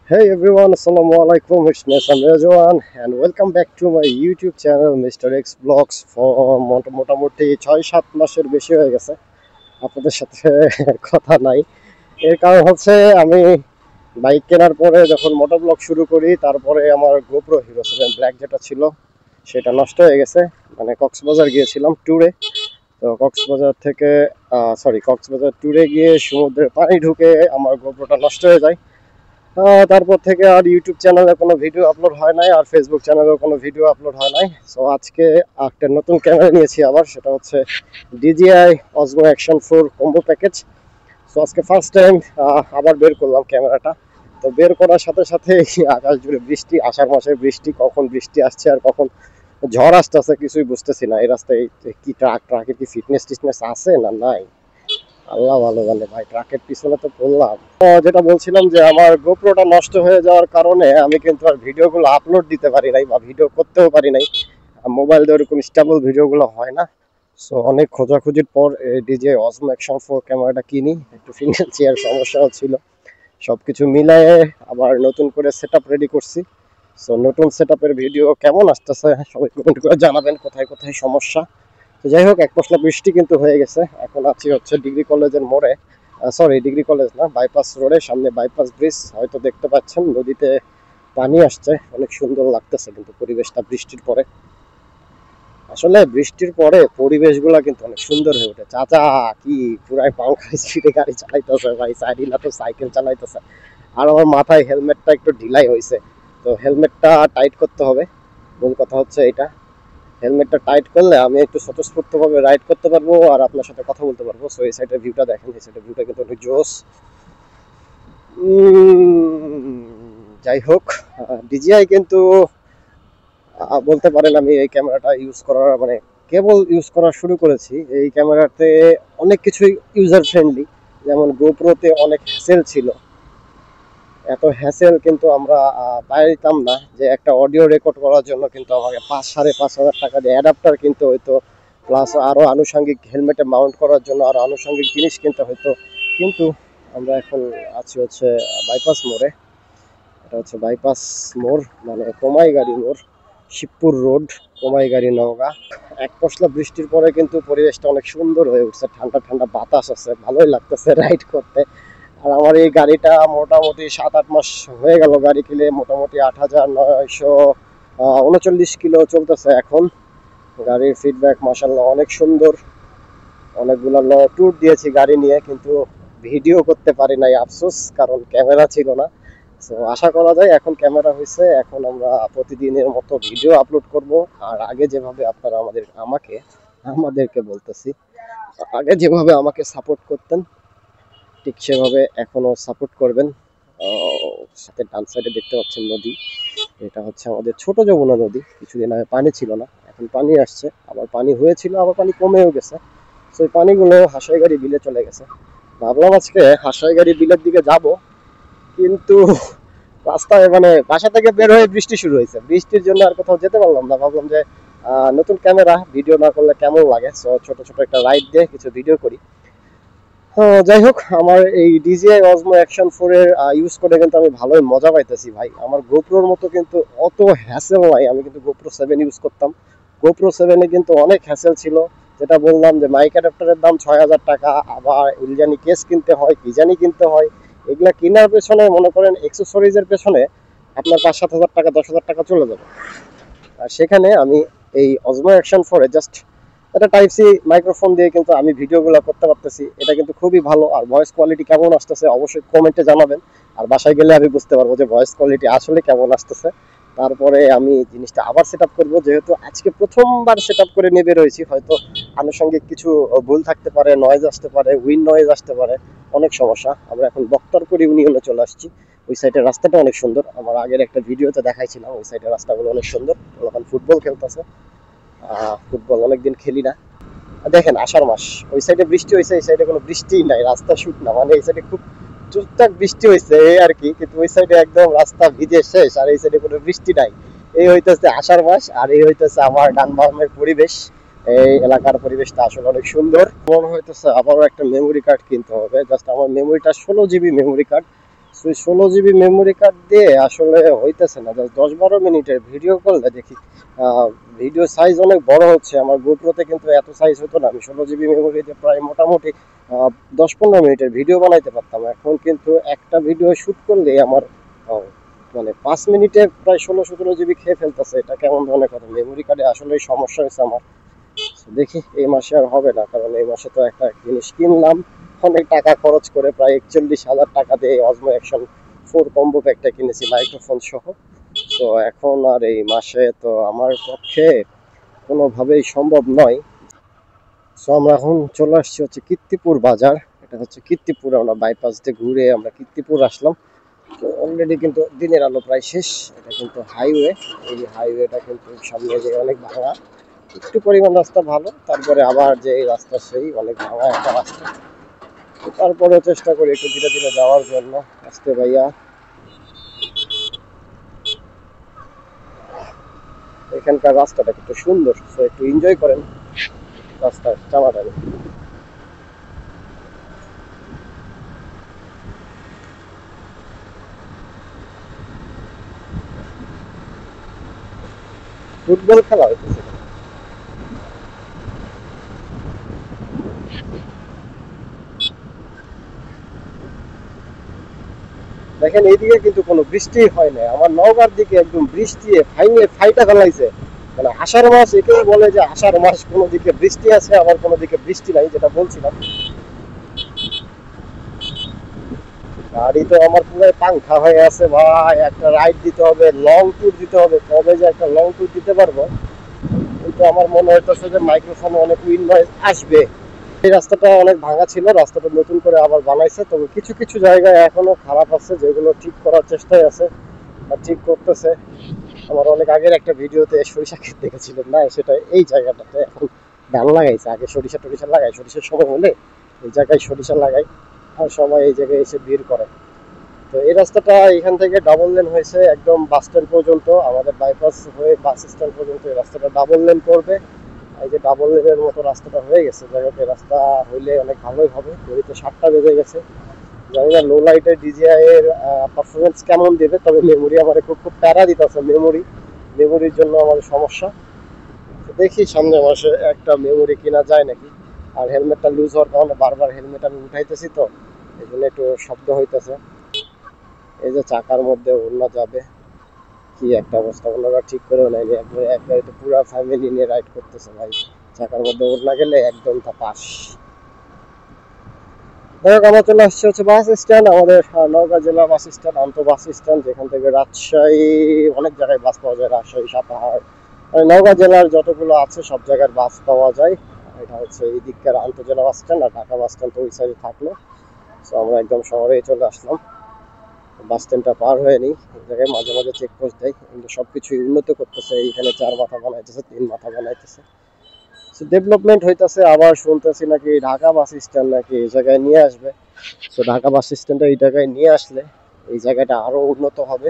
Hey everyone, Assalamu alaikum. It's me, Sam Rajawan, and welcome back to my YouTube channel, Mr. X Vlogs. For মোটামুটি 6-7 মাসের বেশি হয়ে গেছে আপনাদের সাথে কথা নাই। এর কারণ হচ্ছে আমি বাইক কেনার পরে যখন মোটো ব্লগ শুরু করি, তারপরে আমার GoPro Hero 7 Black যেটা ছিল সেটা নষ্ট হয়ে গেছে। মানে কক্সবাজার গিয়েছিলাম ট্যুরে। তো কক্সবাজার ট্যুরে গিয়ে সমুদ্রে পানি ঢুকে আমার GoProটা নষ্ট হয়ে যায়। তারপর থেকে আর ইউটিউব চ্যানেলে কোনো ভিডিও আপলোড হয় নাই, আর ফেসবুক চ্যানেলেও কোনো ভিডিও আপলোড হয় নাই। সো আজকে একটা নতুন ক্যামেরা নিয়েছি আবার, সেটা হচ্ছে DJI Osmo Action 4 combo package. So আজকে ফার্স্ট টাইম আবার বের করলাম ক্যামেরাটা। তো বের করার সাথে সাথে আকাশ জুড়ে বৃষ্টি, আষাঢ় মাসের বৃষ্টি, কখন বৃষ্টি আসছে আর কখন ঝড় আসতেছে কিছুই বুঝতেছি না। এই রাস্তায় কি ট্রাকের কি ফিটনেস আছে না নাই, আল্লাহ ভালো জানে ভাই। ট্রাকের পিছনে তো পড়লাম। তো যেটা বলছিলাম যে আমার গোপ্রোটা নষ্ট হয়ে যাওয়ার কারণে আমি কিন্তু আর ভিডিওগুলো আপলোড দিতে পারি নাই বা ভিডিও করতেও পারি নাই। মোবাইল দিয়ে ওরকম স্টেবল ভিডিওগুলো হয় না। সো অনেক খোঁজাখুঁজির পর DJI Osmo Action 4 ক্যামেরাটা কিনি। একটু ফিনান্সিয়াল সমস্যাও ছিল, সবকিছু মিলায়ে আবার নতুন করে সেটআপ রেডি করছি। সো নতুন সেটআপের ভিডিও কেমন আসতেছে সবাই কমেন্ট করে জানাবেন, কোথায় কোথায় সমস্যা। তো যাই হোক, এক পশলা বৃষ্টি কিন্তু হয়ে গেছে। এখন আছি হচ্ছে ডিগ্রি কলেজের মোড়ে, সরি ডিগ্রি কলেজ না, বাইপাস রোডের সামনে বাইপাস ব্রিজ। হয়তো দেখতে পাচ্ছেন নদীতে পানি আসছে, অনেক সুন্দর লাগতেছে কিন্তু পরিবেশটা বৃষ্টির পরে। আসলে বৃষ্টির পরে পরিবেশগুলো কিন্তু অনেক সুন্দর হয়ে ওঠে। চাচা কি পুরাই পাংখা স্পিডে গাড়ি চালাইতেছে ভাই, সাইডিলা তো সাইকেল চালাইতেছে। আর আমার মাথায় হেলমেটটা একটু ঢিলাই হয়েছে, তো হেলমেটটা টাইট করতে হবে। মূল কথা হচ্ছে এটা, হেলমেটটা টাইট করলে আমি একটু স্বতঃস্ফূর্তভাবে রাইড করতে পারবো আর আপনার সাথে কথা বলতে পারবো। সো এই সাইডের ভিউটা দেখেন, এই সাইডের ভিউটা কিন্তু অনেক জোস। যাই হোক, DJI কিন্তু বলতে পারেন আমি এই ক্যামেরাটা ইউজ করার মানে কেবল ইউজ করা শুরু করেছি। এই ক্যামেরাতে অনেক কিছুই ইউজার ফ্রেন্ডলি, যেমন গোপ্রোতে অনেক হ্যাসেল ছিল। এত হ্যাসেল কিন্তু আমরা পাইতাম না। যে একটা অডিও রেকর্ড করার জন্য কিন্তু আমাকে 5,500 টাকা দিয়ে অ্যাডাপ্টার কিনতে হইতো, প্লাস আরও আনুষঙ্গিক হেলমেটে মাউন্ট করার জন্য আরও আনুষঙ্গিক জিনিস কিনতে হইতো। কিন্তু আমরা এখন আছি হচ্ছে বাইপাস মোড়ে। এটা হচ্ছে বাইপাস মোড়, মানে কোমাইগাড়ি মোড়, শিবপুর রোড, কোমাইগাড়ি নওগাঁ। এক পশলা বৃষ্টির পরে কিন্তু পরিবেশটা অনেক সুন্দর হয়ে উঠছে, ঠান্ডা ঠান্ডা বাতাস আছে, ভালোই লাগতেছে রাইড করতে। আর আমার এই গাড়িটা মোটামুটি 7-8 মাস হয়ে গেল গাড়ি কিনে, মোটামুটি 8,939 কিলো চলতেছে এখন। গাড়ির ফিডব্যাক মাশাল্লাহ অনেক সুন্দর। অনেকগুলো ট্যুর দিয়েছি গাড়ি নিয়ে, কিন্তু ভিডিও করতে পারি নাই, আফসোস, কারণ ক্যামেরা ছিল না। সো আশা করা যায় এখন ক্যামেরা হয়েছে, এখন আমরা প্রতিদিনের মতো ভিডিও আপলোড করব। আর আগে যেভাবে আপনারা আমাদেরকে বলতেছি, আগে যেভাবে আমাকে সাপোর্ট করতেন ঠিক সেভাবে এখনো সাপোর্ট করবেন। সাথে ডান সাইডে দেখতে পাচ্ছেন নদী, এটা হচ্ছে আমাদের ছোট যমুনা নদী। কিছুদিন আগে পানি ছিল না, এখন পানি আসছে, আবার পানি হয়েছিল, আবার পানি কমেও গেছে। সেই পানিগুলো হাসাইগাড়ি বিলে চলে গেছে। ভাবলাম আজকে হাসাইগাড়ি বিলের দিকে যাব, কিন্তু রাস্তায় মানে বাসা থেকে বের হয়ে বৃষ্টি শুরু হয়েছে। বৃষ্টির জন্য আর কোথাও যেতে পারলাম না। ভাবলাম যে নতুন ক্যামেরা, ভিডিও না করলে কেমন লাগে, সো ছোট ছোট একটা রাইড দিয়ে কিছু ভিডিও করি। যাই হোক, আমার এই DJI Osmo Action 4 এর ইউজ করে কিন্তু আমি ভালোই মজা পাইতেছি ভাই। আমার গোপ্রোর মতো কিন্তু অত হ্যাসেল নাই। আমি কিন্তু GoPro 7 ইউজ করতাম। GoPro 7 এ কিন্তু অনেক হ্যাসেল ছিল, যেটা বললাম যে মাইক অ্যাডাপ্টারের দাম 6,000 টাকা, আবার ইলজানি কেস কিনতে হয়, কিজানি কিনতে হয়। এগুলা কেনার পেছনে মনে করেন এক্সেসরিজের পেছনে আপনার 5-7 হাজার টাকা, 10,000 টাকা চলে যাবে। আর সেখানে আমি এই Osmo Action 4 এ জাস্ট এটা টাইপ সি মাইক্রোফোন দিয়ে কিন্তু আমি ভিডিওগুলো করতে পারতেছি। এটা কিন্তু খুবই ভালো। আর ভয়েস কোয়ালিটি কেমন আসতেছে অবশ্যই কমেন্টে জানাবেন। আর বাসায় গেলে আমি বুঝতে পারবো যে ভয়েস কোয়ালিটি আসলে কেমন আসতেছে। তারপরে আমি জিনিসটা আবার সেট আপ করবো, যেহেতু আজকে প্রথমবার সেট আপ করে নিয়ে বেরোয়েছি। হয়তো আনুষঙ্গিক কিছু ভুল থাকতে পারে, নয়েজ আসতে পারে, উইন্ড নয়েজ আসতে পারে, অনেক সমস্যা। আমরা এখন বক্তরপুর ইউনিয়নে চলে আসছি। ওই সাইডের রাস্তাটা অনেক সুন্দর, আমার আগের একটা ভিডিওতে দেখাইছিলাম। ওই সাইডের রাস্তাগুলো অনেক সুন্দর, ওখানে ফুটবল খেলতেছে। ফুটবল অনেকদিন খেলি না। দেখেন আষাঢ় মাস, ওই সাইডে বৃষ্টি হয়েছে, এই সাইডে কোনো বৃষ্টি নাই, রাস্তা শুট না। মানে এই সাইডে খুব টুকটাক বৃষ্টি হয়েছে এই আর কি, কিন্তু ওই সাইডে একদম রাস্তা ভিজে শেষ, আর এই সাইডে কোনো বৃষ্টি নাই। এই হইতেছে আষাঢ় মাস, আর এই হইতেছে আমার ডান বামের পরিবেশ। এই এলাকার পরিবেশটা আসলে অনেক সুন্দর। মনে হইতেছে আবারও একটা মেমোরি কার্ড কিনতে হবে। জাস্ট আমার মেমোরিটা 16 GB memory card. So 16 GB memory card দিয়ে আসলে হইতেছে না। 10-12 মিনিটের ভিডিও করলে দেখি ভিডিও সাইজ অনেক বড় হচ্ছে। আমার গোপ্রোতে কিন্তু এত সাইজ হতো না। আমি 16 GB মেমোরিতে প্রায় মোটামুটি 10-15 মিনিটের ভিডিও বানাইতে পারতাম। এখন কিন্তু একটা ভিডিও শ্যুট করলে আমার মানে 5 মিনিটে প্রায় 16-17 GB খেয়ে ফেলতেছে। এটা কেমন ধরনের কথা? মেমোরি কার্ডে আসলেই সমস্যা হয়েছে আমার। দেখি এই মাসে আর হবে না, কারণ এই মাসে তো একটা জিনিস কিনলাম অনেক টাকা খরচ করে, প্রায় 41,000 টাকা দিয়ে অজমো অ্যাকশন 4 কম্বো প্যাকটা কিনেছি মাইক্রোফোন সহ। তো এখন আর এই মাসে তো আমার পক্ষে কোনোভাবেই সম্ভব নয়। সো আমরা এখন চলে আসছি হচ্ছে কীর্তিপুর বাজার। এটা হচ্ছে কীর্তিপুর, আমরা বাইপাস দিয়ে ঘুরে আমরা কীর্তিপুর আসলাম। তো অলরেডি কিন্তু দিনের আলো প্রায় শেষ। এটা কিন্তু হাইওয়ে, এই হাইওয়েটা কিন্তু সামনে যে অনেক ভাঙা, একটু পরিমাণ রাস্তা ভালো, তারপরে আবার যে রাস্তা সেই অনেক ভাঙা একটা রাস্তা। তারপরে চেষ্টা করি একটু ধীরে ধীরে যাওয়ার জন্য। আসতে ভাইয়া, এখানকার রাস্তাটা একটু সুন্দর, তো একটু এনজয় করেন রাস্তার চালাটানি। ফুটবল খেলা হইতেছে। দেখেন এইদিকে কিন্তু কোনো বৃষ্টি হয় না, আমার নওগাঁর দিকে একদম বৃষ্টি ফাইটা ফেলাইছে। মানে আষাঢ় মাস একে বলে যে আষাঢ় মাস, কোনো দিকে বৃষ্টি আছে আবার কোনো দিকে বৃষ্টি নাই, যেটা বলছিলাম। গাড়ি তো আমার পুরো পাংখা হয়ে আছে ভাই। একটা রাইড দিতে হবে, লং ট্যুর দিতে হবে, কবে যে একটা লং ট্যুর দিতে পারবো। কিন্তু আমার মনে হইতেছে যে মাইক্রোফোনে অনেক উইন্ড নয়েজ আসবে। এই রাস্তাটা অনেক ভাঙা ছিল, রাস্তাটা নতুন করে আবার বানাইছে, তবে কিছু কিছু জায়গায় এখনো খারাপ আছে, যেগুলো ঠিক করার চেষ্টায় আছে বা ঠিক করতেছে। আমার অনেক আগের একটা ভিডিওতে সরিষা ক্ষেত দেখেছিলেন না, সেটা এই জায়গাটাতে এখন ধান লাগাইছে। আগে সরিষা টরিষা লাগাই, সরিষার সময় হলে এই জায়গায় সরিষা লাগাই আর সবাই এই জায়গায় এসে ভিড় করে। তো এই রাস্তাটা এখান থেকে ডাবল লেন হয়েছে একদম বাস স্ট্যান্ড পর্যন্ত, আমাদের বাইপাস হয়ে বাস স্ট্যান্ড পর্যন্ত এই রাস্তাটা ডাবল লেন করবে। এই যে ডাবল লেনের মতো রাস্তাটা হয়ে গেছে, যাই হোক এই রাস্তা হইলে অনেক ভালোই হবে। ঘড়িতে 7টা বেজে গেছে। জানি না লো লাইটের ডিজিআই এর পারফরমেন্স কেমন দেবে, তবে মেমোরি আমার খুব খুব প্যারা দিতেছে। মেমোরির জন্য আমার সমস্যা। দেখি সামনে মাসে একটা মেমোরি কেনা যায় নাকি। আর হেলমেটটা লুজ হওয়ার কারণে বারবার হেলমেট আমি উঠাইতেছি, তো এই জন্য একটু শব্দ হইতেছে। এই যে চাকার মধ্যে ওড়না যাবে, কি একটা অবস্থা, ওনারা ঠিক করেও নেয়নি। একবারে এক গাড়িতে পুরো ফ্যামিলি নিয়ে রাইড করতেছে ভাই, চাকার মধ্যে ওড়না গেলে একদম তা পাস। যাই হোক, আমরা চলে আসছি হচ্ছে বাস স্ট্যান্ড, আমাদের নওগাঁ জেলা বাস স্ট্যান্ড, আন্ত বাস স্ট্যান্ড, যেখান থেকে রাজশাহী অনেক জায়গায় বাস পাওয়া যায়, রাজশাহী, সাপাহার, নওগাঁ জেলার যতগুলো আছে সব জায়গার বাস পাওয়া যায়। এটা হচ্ছে এই দিককার আন্তজেলা বাস স্ট্যান্ড, আর ঢাকা বাস স্ট্যান্ড তো ওই সাইডে থাকলো। তো আমরা একদম শহরেই চলে আসলাম। বাস স্ট্যান্ডটা পার হয়ে নিই, এই জায়গায় মাঝে মাঝে চেকপোস্ট দেয়, কিন্তু সবকিছুই উন্নত করতেছে। এইখানে 4 মাথা বানাইতেছে, 3 মাথা বানাইতেছে, ডেভেলপমেন্ট হইতেছে। আবার শুনতেছি নাকি ঢাকা বাস স্ট্যান্ড নাকি এই জায়গায় নিয়ে আসবে। তো ঢাকা বাস স্ট্যান্ডটা এই জায়গায় নিয়ে আসলে এই জায়গাটা আরো উন্নত হবে।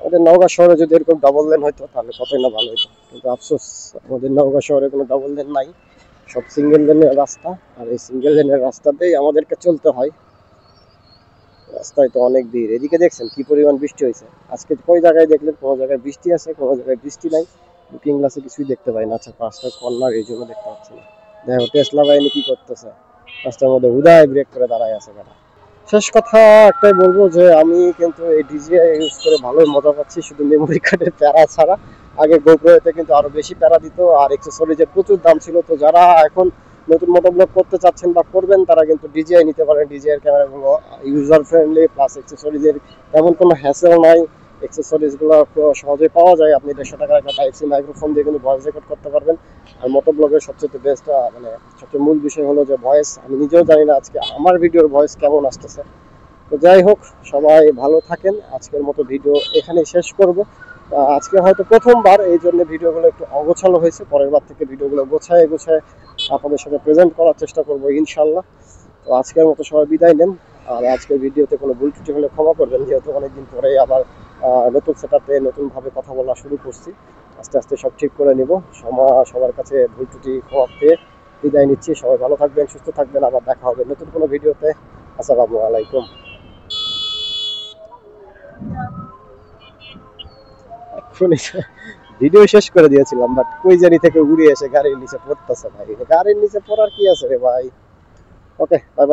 আমাদের নওগাঁ শহরে যদি এরকম ডাবল লেন হইতো তাহলে কতই না ভালো হতো, কিন্তু আফসোস আমাদের নওগাঁ শহরে কোনো ডাবল লেন নাই, সব সিঙ্গেল লেনের রাস্তা। আর এই সিঙ্গেল লেনের রাস্তাতেই আমাদেরকে চলতে হয়। রাস্তায় তো অনেক ভিড়। এদিকে দেখছেন কি পরিমাণ বৃষ্টি হয়েছে আজকে, কই জায়গায় দেখলেন কোনো জায়গায় বৃষ্টি আছে, কোনো জায়গায় বৃষ্টি নাই। লুকিং গ্লাসে কিছুই দেখতে পাই না। আচ্ছা, পাঁচটা কর্নার এই জন্য দেখতে পাচ্ছি না। দেখো টেসলা বাহিনী কি করতেছে, রাস্তার মধ্যে হুদায় ব্রেক করে দাঁড়ায় আছে কেন। শেষ কথা একটাই বলবো যে আমি কিন্তু এই ডিজিআই ইউজ করে ভালোই মজা পাচ্ছি, শুধু মেমোরি কার্ডের প্যারা ছাড়া। আগে গোপ্রোতে কিন্তু আরো বেশি প্যারা দিত, আর অ্যাক্সেসরিজের প্রচুর দাম ছিল। তো যারা এখন নতুন মোটোব্লগ করতে চাচ্ছেন বা করবেন, তারা কিন্তু ডিজিআই নিতে পারেন। ডিজিআই এর ক্যামেরাগুলো ইউজার ফ্রেন্ডলি, প্লাস অ্যাক্সেসরিজের তেমন কোনো হ্যাসেল নাই। অ্যাক্সেসরিজগুলো সহজেই পাওয়া যায়। আপনি 150 টাকার একটা টাইপ সি মাইক্রোফোন দিয়ে কিন্তু ভয়েস রেকর্ড করতে পারবেন। আর মোটোব্লগের সবচেয়ে বেস্ট মানে সবচেয়ে মূল বিষয় হলো যে ভয়েস। আমি নিজেও জানি না আজকে আমার ভিডিওর ভয়েস কেমন আসতেছে। তো যাই হোক, সবাই ভালো থাকেন। আজকের মতো ভিডিও এখানেই শেষ করব। আজকে হয়তো প্রথমবার, এই জন্য ভিডিওগুলো একটু অগোছালো হয়েছে। পরের বার থেকে ভিডিওগুলো গোছায় গোছায় আপনাদের সাথে প্রেজেন্ট করার চেষ্টা করব ইনশাল্লাহ। তো আজকের মতো সবাই বিদায় নেন। আর আজকের ভিডিওতে কোনো ভুল ত্রুটি হলে ক্ষমা করবেন, যেহেতু অনেকদিন পরে আবার নতুন সেটআপে নতুনভাবে কথা বলা শুরু করছি। আস্তে আস্তে সব ঠিক করে নিব। সবার কাছে ভুল ত্রুটি ক্ষমা পেয়ে বিদায় নিচ্ছি। সবাই ভালো থাকবেন, সুস্থ থাকবেন। আবার দেখা হবে নতুন কোনো ভিডিওতে। আসসালামু আলাইকুম। এক্ষুনি ভিডিও শেষ করে দিয়েছিলাম, বাট কই জানি থেকে উড়ে এসে গাড়ির নিচে পড়তেছে ভাই। গাড়ির নিচে পড়ার কি আছে রে ভাই। ওকে, বাই বাই।